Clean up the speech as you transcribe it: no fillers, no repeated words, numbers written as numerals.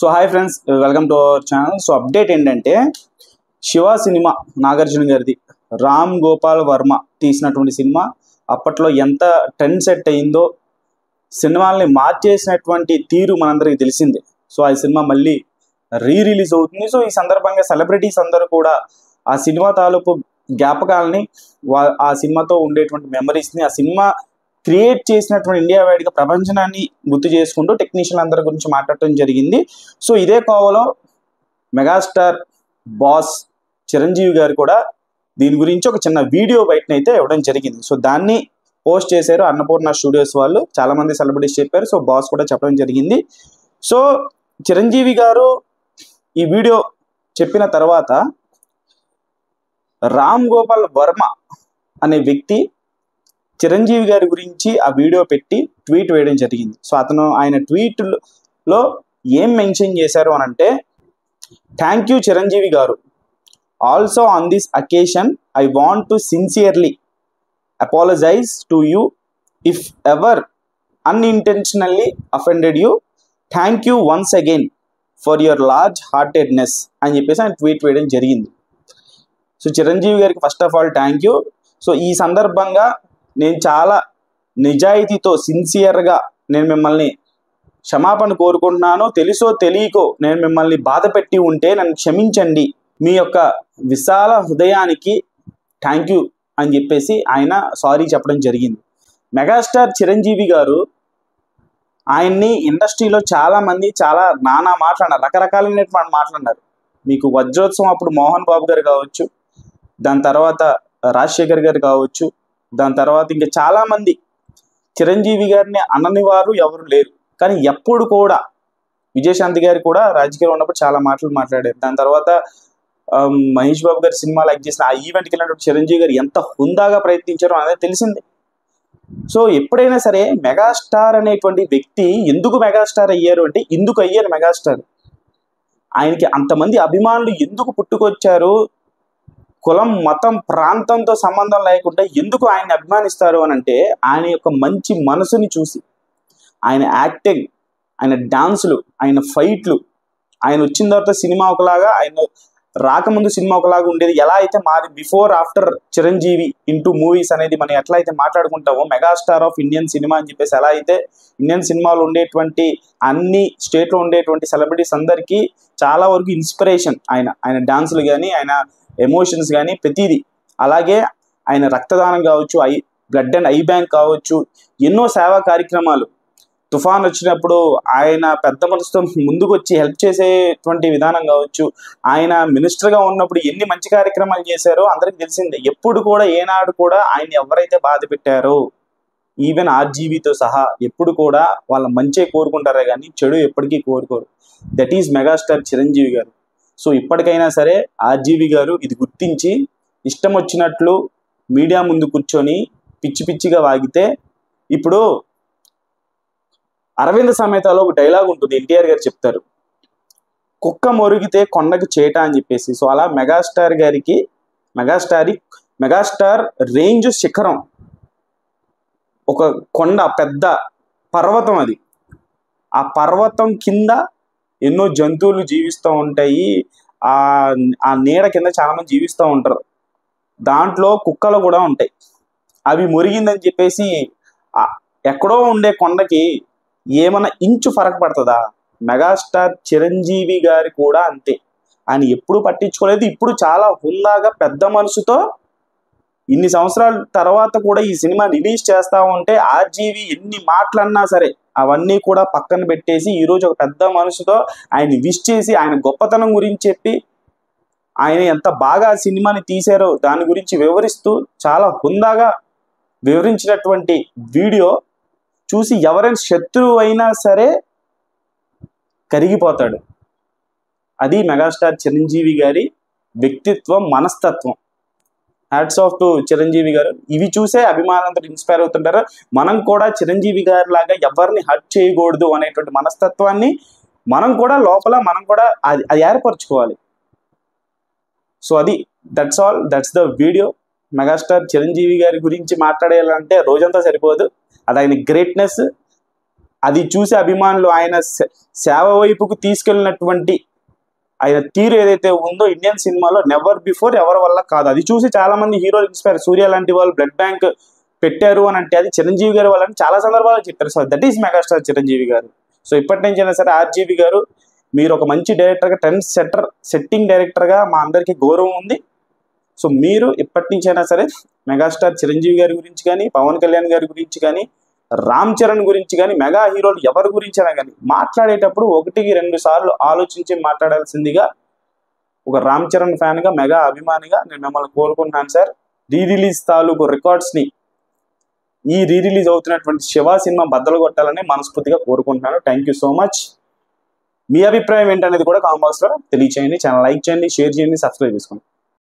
So hi friends, welcome to our channel. So update ఏంటంటే Shiva cinema Nagarjuna గారిది రామ్ గోపాల్ వర్మ తీసినటువంటి cinema అప్పట్లో ఎంత ట్రెండ్ సెట్ అయిందో, సినిమాల్ని మార్చేసినటువంటి తీరు మనందరికీ తెలిసిందే. సో ఆ సినిమా మళ్ళీ రిలీజ్ అవుతుంది. సో ఈ సందర్భంగా సెలబ్రిటీస్ అందరూ కూడా ఆ సినిమా తాలూకు జ్ఞాపకాలని, ఆ సినిమాతో ఉండేటువంటి మెమరీస్ని, ఆ సినిమా క్రియేట్ చేసినటువంటి ఇండియా వైడ్గా ప్రపంచాన్ని గుర్తు చేసుకుంటూ టెక్నీషియన్ అందరి గురించి మాట్లాడటం జరిగింది. సో ఇదే కోవలో మెగాస్టార్ బాస్ చిరంజీవి గారు కూడా దీని గురించి ఒక చిన్న వీడియో బయటనైతే ఇవ్వడం జరిగింది. సో దాన్ని పోస్ట్ చేశారు అన్నపూర్ణ స్టూడియోస్ వాళ్ళు. చాలామంది సెలబ్రిటీస్ చెప్పారు, సో బాస్ కూడా చెప్పడం జరిగింది. సో చిరంజీవి గారు ఈ వీడియో చెప్పిన తర్వాత రామ్ గోపాల్ వర్మ అనే వ్యక్తి చిరంజీవి గారి గురించి ఆ వీడియో పెట్టి ట్వీట్ వేయడం జరిగింది. సో ఆయన ట్వీట్లో ఏం మెన్షన్ చేశారు అని అంటే, thank you Chiranjeevi garu. Also on this occasion I want to sincerely apologise to you if ever unintentionally offended you. Thank you once again for your large heartedness అని చెప్పేసి ఆయన ట్వీట్ వేయడం జరిగింది. సో చిరంజీవి గారికి first of all thank you. So ఈ సందర్భంగా నేను చాలా నిజాయితీతో సిన్సియర్గా నేను మిమ్మల్ని క్షమాపణ కోరుకుంటున్నాను. తెలుసో తెలియకో నేను మిమ్మల్ని బాధ పెట్టి ఉంటే నన్ను క్షమించండి. మీ యొక్క విశాల హృదయానికి థ్యాంక్ యూ అని చెప్పేసి ఆయన సారీ చెప్పడం జరిగింది. మెగాస్టార్ చిరంజీవి గారు ఆయన్ని ఇండస్ట్రీలో చాలామంది చాలా నానా మాట్లాడారు, రకరకాలైనటువంటి మాట్లాడారు. మీకు వజ్రోత్సవం అప్పుడు మోహన్ బాబు గారు కావచ్చు, దాని తర్వాత రాజశేఖర్ గారు కావచ్చు, దాని తర్వాత ఇంకా చాలామంది చిరంజీవి గారిని అనని వారు ఎవరు లేరు. కానీ ఎప్పుడు కూడా విజయశాంతి గారు కూడా రాజకీయాలు ఉన్నప్పుడు చాలా మాటలు మాట్లాడారు. దాని తర్వాత మహేష్ బాబు గారి సినిమా లైక్ చేసిన ఆ ఈవెంట్కి వెళ్ళినప్పుడు చిరంజీవి గారు ఎంత హుందాగా ప్రయత్నించారో అనేది తెలిసిందే. సో ఎప్పుడైనా సరే మెగాస్టార్ అనేటువంటి వ్యక్తి ఎందుకు మెగాస్టార్ అయ్యారు అంటే, ఎందుకు అయ్యారు మెగాస్టార్, ఆయనకి అంతమంది అభిమానులు ఎందుకు పుట్టుకొచ్చారు, కులం మతం ప్రాంతంతో సంబంధం లేకుండా ఎందుకు ఆయన్ని అభిమానిస్తారు అని అంటే, ఆయన యొక్క మంచి మనసుని చూసి, ఆయన యాక్టింగ్, ఆయన డాన్సులు, ఆయన ఫైట్లు, ఆయన వచ్చిన తర్వాత సినిమా ఒకలాగా, ఆయన రాకముందు సినిమా ఒకలాగా ఉండేది. ఎలా అయితే మాది before after Chiranjeevi into movies అనేది మనం ఎట్లా అయితే మాట్లాడుకుంటామో, మెగాస్టార్ ఆఫ్ ఇండియన్ సినిమా అని చెప్పేసి ఎలా అయితే ఇండియన్ సినిమాలో ఉండేటువంటి అన్ని స్టేట్లో ఉండేటువంటి సెలబ్రిటీస్ అందరికీ చాలా వరకు ఇన్స్పిరేషన్ ఆయన డాన్సులు కానీ, ఆయన ఎమోషన్స్ కానీ, ప్రతిదీ. అలాగే ఆయన రక్తదానం కావచ్చు, బ్లడ్ అండ్ ఐ బ్యాంక్ కావచ్చు, ఎన్నో సేవా కార్యక్రమాలు, తుఫాన్ వచ్చినప్పుడు ఆయన పెద్ద మనసుతో ముందుకు వచ్చి హెల్ప్ చేసేటువంటి విధానం కావచ్చు, ఆయన మినిస్టర్గా ఉన్నప్పుడు ఎన్ని మంచి కార్యక్రమాలు చేశారో అందరికీ తెలిసిందే. ఎప్పుడు కూడా ఏనాడు కూడా ఆయన ఎవరైతే బాధ పెట్టారో, ఈవెన్ ఆర్జీవీతో సహా ఎప్పుడు కూడా వాళ్ళ మంచే కోరుకుంటారే కానీ చెడు ఎప్పటికీ కోరుకోరు. దట్ ఈజ్ మెగాస్టార్ చిరంజీవి గారు. సో ఇప్పటికైనా సరే ఆర్జీవి గారు ఇది గుర్తించి ఇష్టం వచ్చినట్లు మీడియా ముందు కూర్చొని పిచ్చి పిచ్చిగా వాగితే, ఇప్పుడు అరవింద సమేతలో ఒక డైలాగ్ ఉంటుంది, ఎన్టీఆర్ గారు చెప్తారు, కుక్క మొరిగితే కొండకి చేట అని చెప్పేసి. సో అలా మెగాస్టార్ గారికి మెగాస్టార్ రేంజ్ శిఖరం ఒక కొండ, పెద్ద పర్వతం. అది ఆ పర్వతం కింద ఎన్నో జంతువులు జీవిస్తూ ఉంటాయి. ఆ నీడ కింద చాలా మంది జీవిస్తూ ఉంటారు. దాంట్లో కుక్కలు కూడా ఉంటాయి. అవి మురిగిందని చెప్పేసి ఎక్కడో ఉండే కొండకి ఏమన్నా ఇంచు ఫరక్ పడుతుందా? మెగాస్టార్ చిరంజీవి గారి కూడా అంతే. ఆయన ఎప్పుడు పట్టించుకోలేదు. ఇప్పుడు చాలా హుందాగా పెద్ద మనసుతో ఇన్ని సంవత్సరాల తర్వాత కూడా ఈ సినిమా రిలీజ్ చేస్తా ఉంటే ఆర్జీవి ఎన్ని మాటలన్నా సరే అవన్నీ కూడా పక్కన పెట్టేసి ఈరోజు ఒక పెద్ద మనసుతో ఆయన విష్ చేసి, ఆయన గొప్పతనం గురించి చెప్పి, ఆయన ఎంత బాగా సినిమాని తీశారో దాని గురించి వివరిస్తూ చాలా హుందాగా వివరించినటువంటి వీడియో చూసి ఎవరైనా శత్రువు అయినా సరే కరిగిపోతాడు. అది మెగాస్టార్ చిరంజీవి గారి వ్యక్తిత్వం, మనస్తత్వం. హ్యాట్స్ ఆఫ్ టు చిరంజీవి గారు. ఇవి చూసే అభిమానులందరూ ఇన్స్పైర్ అవుతుంటారు. మనం కూడా చిరంజీవి గారి లాగా ఎవరిని హర్ట్ చేయకూడదు అనేటువంటి మనస్తత్వాన్ని మనం కూడా లోపల అది ఏర్పరచుకోవాలి. సో అది that's all, that's the video. Megastar Chiranjeevi గారి గురించి మాట్లాడాలంటే రోజంతా సరిపోదు. అది ఆయన గ్రేట్నెస్, అది చూసి అభిమానులు ఆయన సేవ వైపుకు తీసుకెళ్ళినటువంటి ఆయన తీరు ఏదైతే ఉందో ఇండియన్ సినిమాలో నెవర్ బిఫోర్ ఎవరి వల్ల కాదు. అది చూసి చాలా మంది హీరోలు ఇన్స్పైర్. సూర్య లాంటి వాళ్ళు బ్లడ్ బ్యాంక్ పెట్టారు అని అంటే అది చిరంజీవి గారు వాళ్ళని చాలా సందర్భాల్లో చెప్పారు. So that is megastar Chiranjeevi గారు. సో ఇప్పటి నుంచి అయినా సరే ఆర్జీవి గారు మీరు ఒక మంచి డైరెక్టర్గా, ట్రెండ్ సెట్టింగ్ డైరెక్టర్గా మా అందరికీ గౌరవం ఉంది. సో మీరు ఇప్పటి నుంచి అయినా సరే మెగాస్టార్ చిరంజీవి గారి గురించి కానీ, పవన్ కళ్యాణ్ గారి గురించి కానీ, రామ్ చరణ్ గురించి కానీ, మెగా హీరోలు ఎవరి గురించి అయినా కానీ మాట్లాడేటప్పుడు 1-2 సార్లు ఆలోచించి మాట్లాడాల్సిందిగా ఒక రామ్ చరణ్ ఫ్యాన్గా, మెగా అభిమానిగా నేను మిమ్మల్ని కోరుకుంటున్నాను సార్. రీరిలీజ్ తాలూకు రికార్డ్స్ని ఈ రీరిలీజ్ అవుతున్నటువంటి శివ సినిమా బద్దలు కొట్టాలని మనస్ఫూర్తిగా కోరుకుంటున్నాను. Thank you so much. మీ అభిప్రాయం ఏంటనేది కూడా కామెంట్ బాక్స్లో తెలియచేయండి. ఛానల్ లైక్ చేయండి, షేర్ చేయండి, సబ్స్క్రైబ్ చేసుకోండి.